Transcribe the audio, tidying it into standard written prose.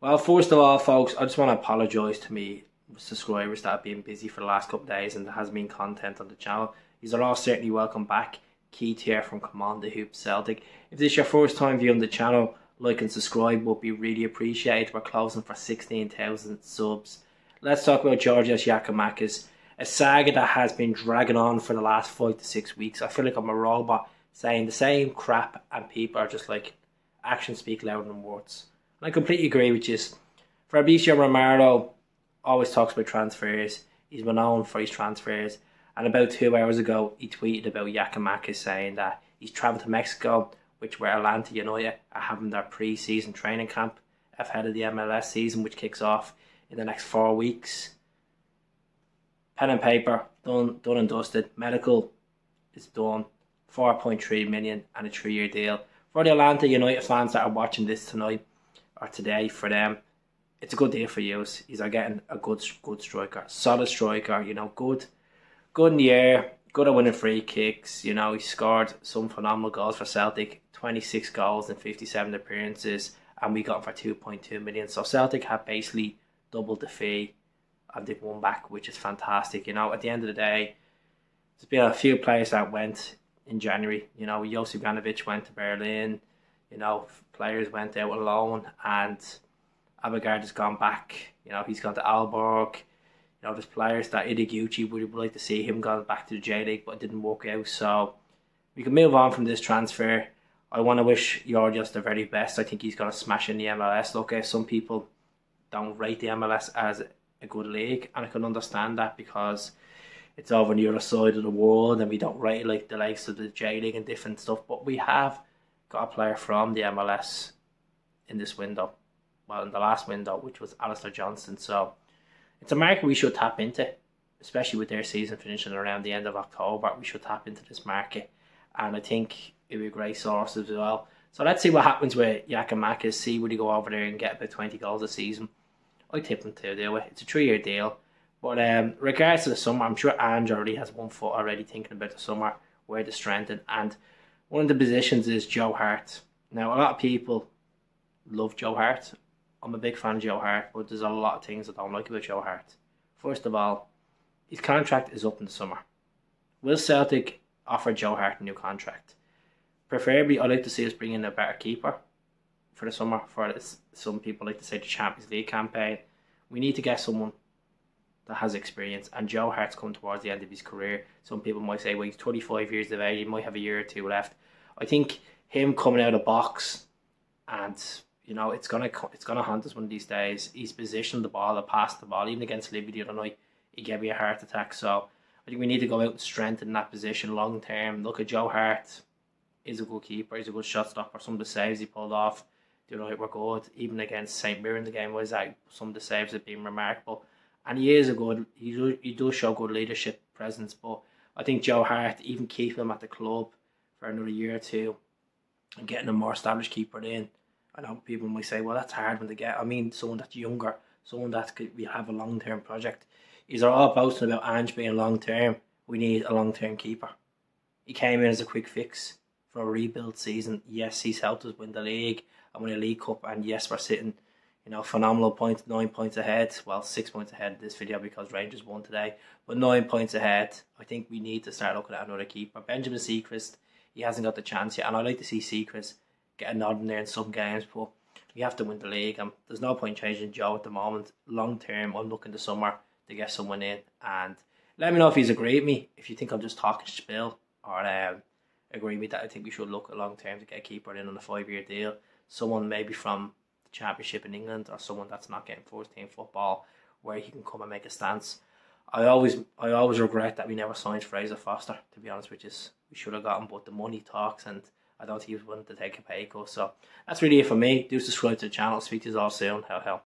Well, first of all, folks, I just want to apologise to me subscribers that have been busy for the last couple of days and there has been content on the channel. These are all certainly welcome back. Keith here from Command the Hoop Celtic. If this is your first time viewing the channel, like and subscribe would be really appreciated. We're closing for 16,000 subs. Let's talk about Georgios Giakoumakis, a saga that has been dragging on for the last 5 to 6 weeks. I feel like I'm a robot saying the same crap and people are just like, actions speak louder than words. And I completely agree with you. Fabrizio Romano always talks about transfers. He's been known for his transfers. And about 2 hours ago, he tweeted about Giakoumakis saying that he's travelled to Mexico, which where Atlanta United are having their pre-season training camp ahead of the MLS season, which kicks off in the next 4 weeks. Pen and paper, done and dusted. Medical is done. 4.3 million and a 3-year deal. For the Atlanta United fans that are watching this tonight or today, for them, it's a good deal for you. He's getting a good striker, solid striker. You know, good in the air, good at winning free kicks. You know, he scored some phenomenal goals for Celtic, 26 goals in 57 appearances, and we got him for 2.2 million. So Celtic have basically doubled the fee, and they've won back, which is fantastic. You know, at the end of the day, there's been a few players that went in January. You know, Josip Janovic went to Berlin. You know, players went out on loan, and Abigard has gone back. You know, he's gone to Aalborg. You know, there's players that Idiguchi would like to see him going back to the J League, but it didn't work out. So we can move on from this transfer. I want to wish Georgios the very best. I think he's going to smash in the MLS. Look, some people don't rate the MLS as a good league, and I can understand that because it's over on the other side of the world and we don't rate like the likes of the J League and different stuff. But we have got a player from the MLS in this window. Well, in the last window, which was Alistair Johnston. So it's a market we should tap into, especially with their season finishing around the end of October. We should tap into this market, and I think it would be a great source as well. So let's see what happens with Giakoumakis. See would he go over there and get about 20 goals a season. I tip him to do it. It's a 3-year deal. But regards to the summer, I'm sure Ange already has 1 foot already thinking about the summer, where to strengthen. And one of the positions is Joe Hart. Now, a lot of people love Joe Hart. I'm a big fan of Joe Hart, but there's a lot of things I don't like about Joe Hart. First of all, his contract is up in the summer. Will Celtic offer Joe Hart a new contract? Preferably, I'd like to see us bring in a better keeper for the summer. For this, some people like to say the Champions League campaign. We need to get someone that has experience, and Joe Hart's come towards the end of his career. Some people might say, well, he's 25 years of age, he might have a year or two left. I think him coming out of the box, and you know, it's gonna haunt us one of these days. He's positioned the ball, passed the ball, even against Libby the other night, he gave me a heart attack. So I think we need to go out and strengthen that position long term. Look at Joe Hart, he's a good keeper, he's a good shot stopper. Some of the saves he pulled off the other night were good. Even against St. Mirren, the game was that some of the saves have been remarkable. And he is he does show good leadership presence. But I think Joe Hart, even keeping him at the club for another year or two and getting a more established keeper in, I know people might say, well, that's hard one to get. I mean, someone that's younger, someone that we have a long-term project. These are all boasting about Ange being long-term. We need a long-term keeper. He came in as a quick fix for a rebuild season. Yes, he's helped us win the league and win a League Cup. And yes, we're sitting, you know, phenomenal points, 9 points ahead. Well, 6 points ahead in this video because Rangers won today. But 9 points ahead. I think we need to start looking at another keeper. Benjamin Seacrest, he hasn't got the chance yet. And I'd like to see Seacrest get a nod in there in some games. But we have to win the league. And there's no point changing Joe at the moment. Long term, I'm looking this summer to get someone in. And let me know if he's agreed with me. If you think I'm just talking spill. Or agree with me that I think we should look at long term to get a keeper in on a 5-year deal. Someone maybe from Championship in England, or someone that's not getting first team football, where he can come and make a stance. I always regret that we never signed Fraser Foster, to be honest with you. We should have got him, but the money talks, and I don't think he was willing to take a pay cut. So that's really it for me. Do subscribe to the channel. Speak to you all soon. Hell.